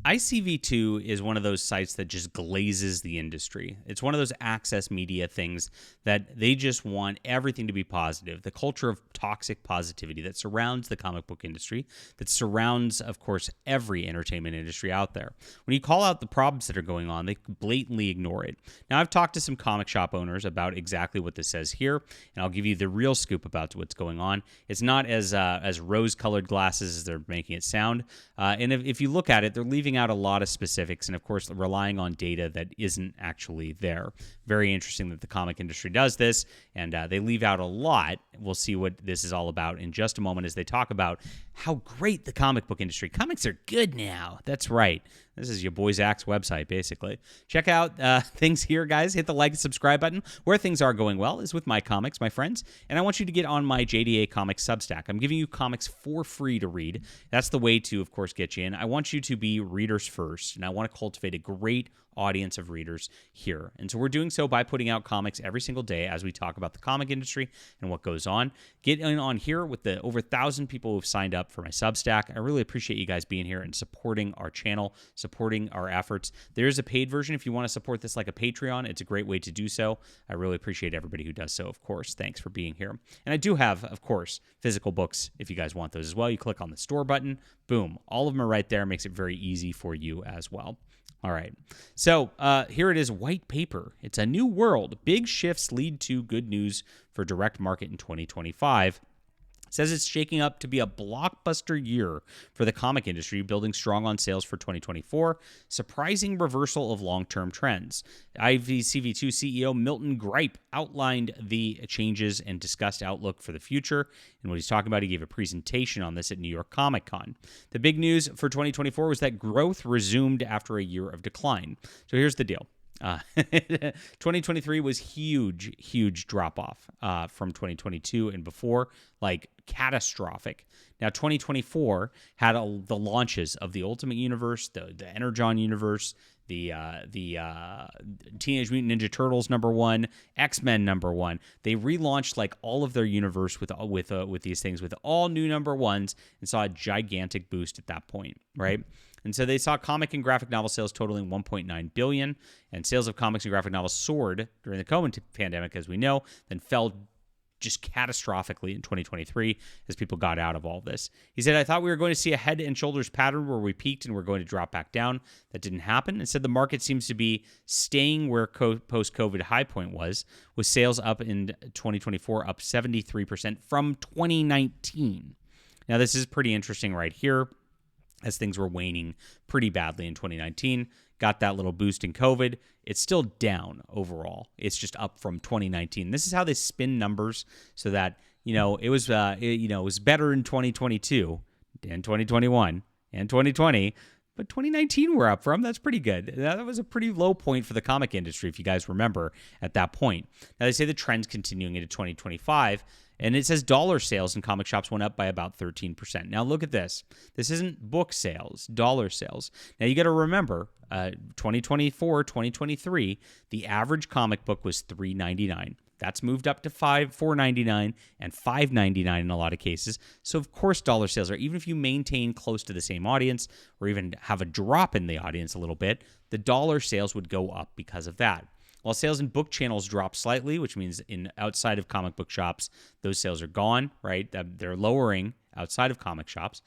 ICV2 is one of those sites that just glazes the industry. It's one of those access media things that they just want everything to be positive. The culture of toxic positivity that surrounds the comic book industry, that surrounds, of course, every entertainment industry out there. When you call out the problems that are going on, they blatantly ignore it. Now, I've talked to some comic shop owners about exactly what this says here, and I'll give you the real scoop about what's going on. It's not as rose-colored glasses as they're making it sound. And if you look at it, they're leaving out a lot of specifics and, of course, relying on data that isn't actually there. Very interesting that the comic industry does this, and they leave out a lot. We'll see what this is all about in just a moment as they talk about how great the comic book industry. Comics are good now. That's right. This is your boy Zach's website, basically. Check out things here, guys. Hit the like and subscribe button. Where things are going well is with my comics, my friends. And I want you to get on my JDA Comics Substack. I'm giving you comics for free to read. That's the way to, of course, get you in. I want you to be readers first, and I want to cultivate a great audience of readers here. And so we're doing so by putting out comics every single day as we talk about the comic industry and what goes on. Get in on here with the over 1,000 people who've signed up for my Substack. I really appreciate you guys being here and supporting our channel, supporting our efforts. There is a paid version if you want to support this like a Patreon. It's a great way to do so. I really appreciate everybody who does so, of course. Thanks for being here. And I do have, of course, physical books if you guys want those as well. You click on the store button. Boom. All of them are right there. Makes it very easy for you as well. All right. So here it is, white paper. It's a new world. Big shifts lead to good news for direct market in 2025. Says it's shaking up to be a blockbuster year for the comic industry, building strong on sales for 2024. Surprising reversal of long-term trends. ICV2 CEO Milton Gripe outlined the changes and discussed outlook for the future. And what he's talking about, he gave a presentation on this at New York Comic Con. The big news for 2024 was that growth resumed after a year of decline. So here's the deal. 2023 was huge drop off from 2022 and before, like catastrophic. Now 2024 had the launches of the Ultimate Universe, the Energon Universe, the Teenage Mutant Ninja Turtles #1, X-Men #1. They relaunched like all of their universe with these things with all new #1s and saw a gigantic boost at that point, right? And so they saw comic and graphic novel sales totaling $1.9 billion, and sales of comics and graphic novels soared during the COVID pandemic, as we know, then fell just catastrophically in 2023 as people got out of all this. He said, I thought we were going to see a head and shoulders pattern where we peaked and we're going to drop back down. That didn't happen. Instead, the market seems to be staying where post-COVID high point was, with sales up in 2024, up 73% from 2019. Now, this is pretty interesting right here, as things were waning pretty badly in 2019. Got that little boost in COVID. It's still down overall. It's just up from 2019. This is how they spin numbers so that, it was better in 2022 and 2021 and 2020, but 2019 we're up from. That's pretty good. That was a pretty low point for the comic industry, if you guys remember at that point. Now, they say the trend's continuing into 2025, and it says dollar sales in comic shops went up by about 13%. Now, look at this. This isn't book sales, dollar sales. Now, you got to remember, 2024, 2023, the average comic book was $3.99. That's moved up to $4.99 and $5.99 in a lot of cases. So, of course, dollar sales are, even if you maintain close to the same audience or even have a drop in the audience a little bit, the dollar sales would go up because of that. While sales in book channels drop slightly, which means outside of comic book shops, those sales are gone, right? They're lowering outside of comic shops,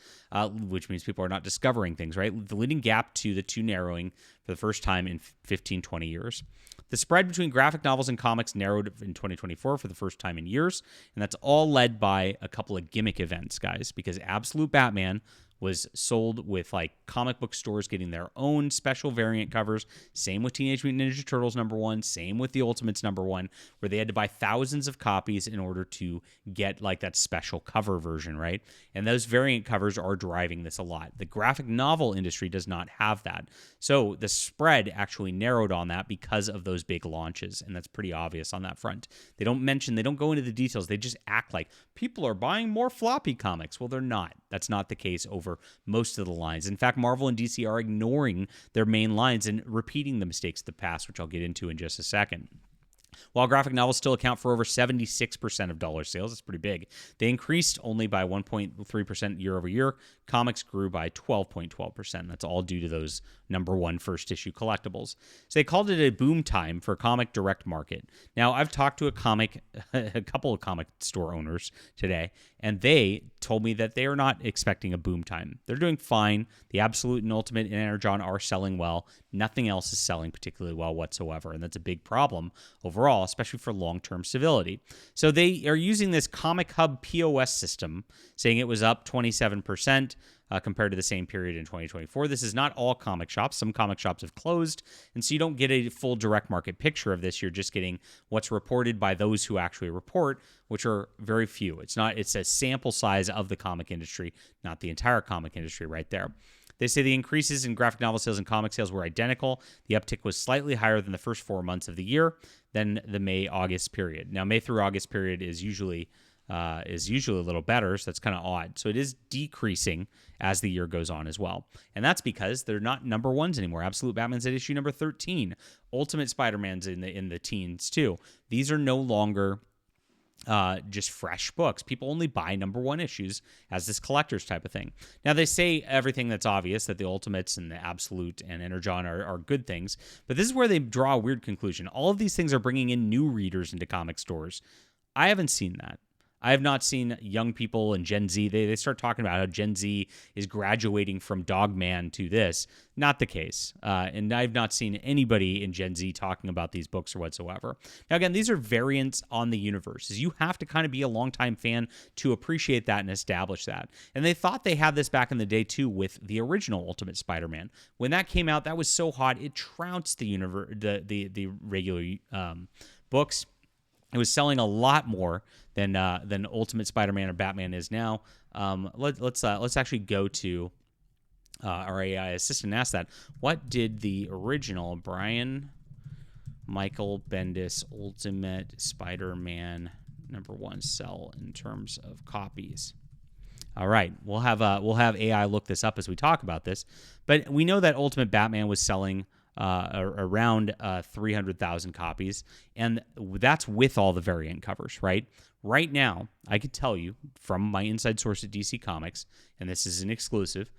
which means people are not discovering things, right? The leading gap to the two narrowing for the first time in 15, 20 years. The spread between graphic novels and comics narrowed in 2024 for the first time in years, and that's all led by a couple of gimmick events, guys, because Absolute Batman was sold with like comic book stores getting their own special variant covers. Same with Teenage Mutant Ninja Turtles #1. Same with the Ultimates #1, where they had to buy thousands of copies in order to get like that special cover version, right? And those variant covers are driving this a lot. The graphic novel industry does not have that. So the spread actually narrowed on that because of those big launches, and that's pretty obvious on that front. They don't go into the details. They just act like people are buying more floppy comics. Well, they're not. That's not the case over most of the lines. In fact, Marvel and DC are ignoring their main lines and repeating the mistakes of the past, which I'll get into in just a second. While graphic novels still account for over 76% of dollar sales, it's pretty big, they increased only by 1.3% year over year. Comics grew by 12.12%. That's all due to those #1 first issue collectibles. So they called it a boom time for comic direct market. Now, I've talked to a couple of comic store owners today, and they told me that they are not expecting a boom time. They're doing fine. The Absolute and Ultimate and Energon are selling well. Nothing else is selling particularly well whatsoever, and that's a big problem overall, especially for long-term civility. So they are using this Comic Hub POS system, saying it was up 27%. Compared to the same period in 2024. This is not all comic shops. Some comic shops have closed, and so you don't get a full direct market picture of this. You're just getting what's reported by those who actually report, which are very few. It's a sample size of the comic industry, not the entire comic industry right there. They say the increases in graphic novel sales and comic sales were identical. The uptick was slightly higher than the first 4 months of the year than the May-August period. Now, May through August period is usually a little better, so that's kind of odd. So it is decreasing as the year goes on as well. And that's because they're not #1s anymore. Absolute Batman's at issue number 13. Ultimate Spider-Man's in the teens too. These are no longer just fresh books. People only buy #1 issues as this collector's type of thing. Now, they say everything that's obvious, that the Ultimates and the Absolute and Energon are good things, but this is where they draw a weird conclusion. All of these things are bringing in new readers into comic stores. I haven't seen that. I have not seen young people and Gen Z. They start talking about how Gen Z is graduating from Dogman to this. Not the case. And I've not seen anybody in Gen Z talking about these books or whatsoever. Now, again, these are variants on the universe. You have to kind of be a longtime fan to appreciate that and establish that. And they thought they had this back in the day, too, with the original Ultimate Spider-Man. When that came out, that was so hot, it trounced the regular books. It was selling a lot more than Ultimate Spider-Man or Batman is now. Let's actually go to our AI assistant and ask that. What did the original Brian Michael Bendis Ultimate Spider-Man #1 sell in terms of copies? All right, we'll have AI look this up as we talk about this. But we know that Ultimate Batman was selling around 300,000 copies, and that's with all the variant covers, right? Right now, I could tell you from my inside source at DC Comics, and this is an exclusive,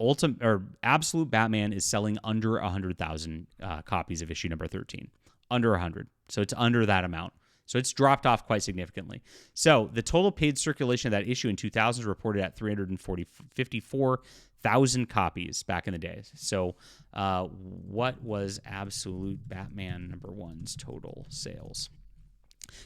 Absolute Batman is selling under 100,000 copies of issue number 13. Under 100. So it's under that amount. So it's dropped off quite significantly. So the total paid circulation of that issue in 2000 is reported at 354,000 copies back in the day. So what was Absolute Batman #1's total sales?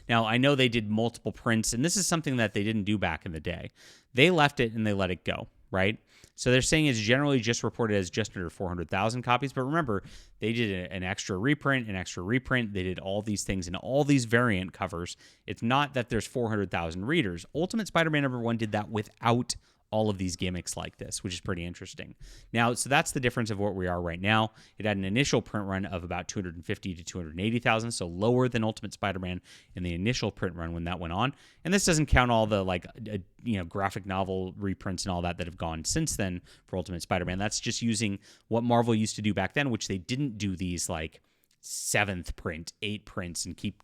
Now, I know they did multiple prints, and this is something that they didn't do back in the day. They left it and they let it go, right? So they're saying it's generally just reported as just under 400,000 copies. But remember, they did an extra reprint. They did all these things and all these variant covers. It's not that there's 400,000 readers. Ultimate Spider-Man #1 did that without all of these gimmicks like this, which is pretty interesting. Now, so that's the difference of what we are right now. It had an initial print run of about 250 to 280,000, so lower than Ultimate Spider-Man in the initial print run when that went on. And this doesn't count all the graphic novel reprints and all that have gone since then for Ultimate Spider-Man. That's just using what Marvel used to do back then, which they didn't do these 7th print, 8 prints, and keep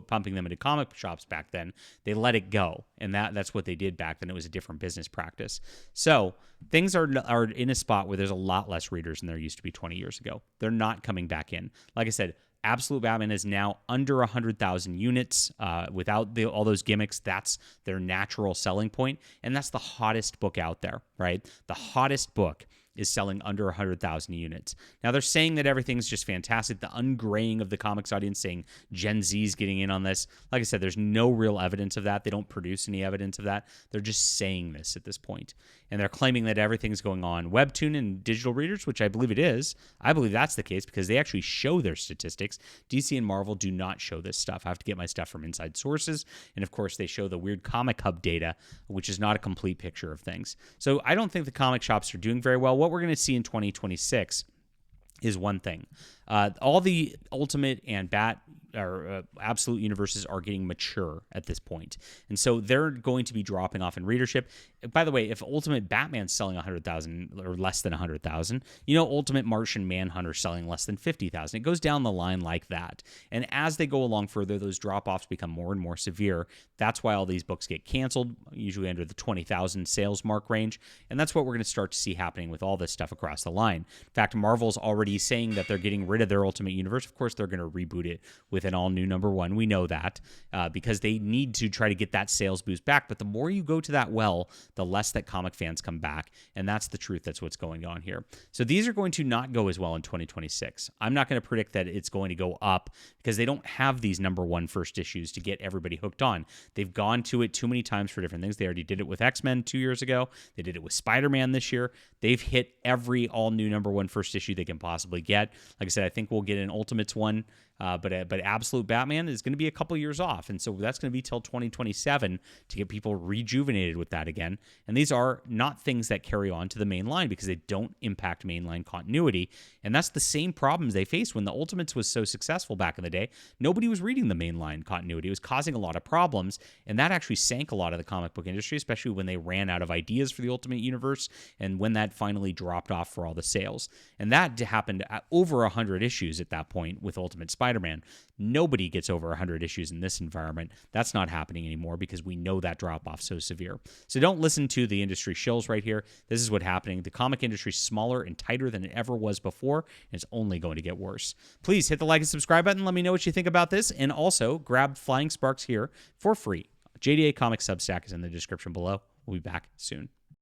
pumping them into comic shops back then. They let it go, and that's what they did back then. It was a different business practice. So things are in a spot where there's a lot less readers than there used to be 20 years ago. They're not coming back in. Like I said, Absolute Batman is now under 100,000 units without all those gimmicks. That's their natural selling point, and that's the hottest book out there, right? The hottest book is selling under 100,000 units. Now, they're saying that everything's just fantastic. The ungraying of the comics audience, saying Gen Z's getting in on this. Like I said, there's no real evidence of that. They don't produce any evidence of that. They're just saying this at this point. And they're claiming that everything's going on Webtoon and digital readers, which I believe it is. I believe that's the case because they actually show their statistics. DC and Marvel do not show this stuff. I have to get my stuff from inside sources. And, of course, they show the weird Comic Hub data, which is not a complete picture of things. So I don't think the comic shops are doing very well. What we're going to see in 2026 is one thing. All the Ultimate and Absolute universes are getting mature at this point. And so they're going to be dropping off in readership. by the way, if Ultimate Batman's selling 100,000 or less than 100,000, Ultimate Martian Manhunter selling less than 50,000. It goes down the line like that. And as they go along further, those drop-offs become more and more severe. That's why all these books get canceled, usually under the 20,000 sales mark range. And that's what we're going to start to see happening with all this stuff across the line. In fact, Marvel's already saying that they're getting rid of their Ultimate Universe. Of course, they're going to reboot it with an all-new #1. We know that because they need to try to get that sales boost back. But the more you go to that well, the less that comic fans come back. And that's the truth. That's what's going on here. So these are going to not go as well in 2026. I'm not going to predict that it's going to go up because they don't have these #1 first issues to get everybody hooked on. They've gone to it too many times for different things. They already did it with X-Men 2 years ago. They did it with Spider-Man this year. They've hit every all-new #1 first issue they can possibly get. Like I said, I think we'll get an Ultimates one. But Absolute Batman is going to be a couple years off. And so that's going to be till 2027 to get people rejuvenated with that again. And these are not things that carry on to the main line because they don't impact mainline continuity. And that's the same problems they faced when the Ultimates was so successful back in the day. Nobody was reading the mainline continuity. It was causing a lot of problems. And that actually sank a lot of the comic book industry, especially when they ran out of ideas for the Ultimate Universe and when that finally dropped off for all the sales. And that happened at over 100 issues at that point with Ultimate Spider-Man. Nobody gets over 100 issues in this environment. That's not happening anymore because we know that drop-off so severe. So don't listen to the industry shills right here. This is what's happening. The comic industry is smaller and tighter than it ever was before, and it's only going to get worse. Please hit the like and subscribe button. Let me know what you think about this, and also grab Flying Sparks here for free. JDA Comics Substack is in the description below. We'll be back soon.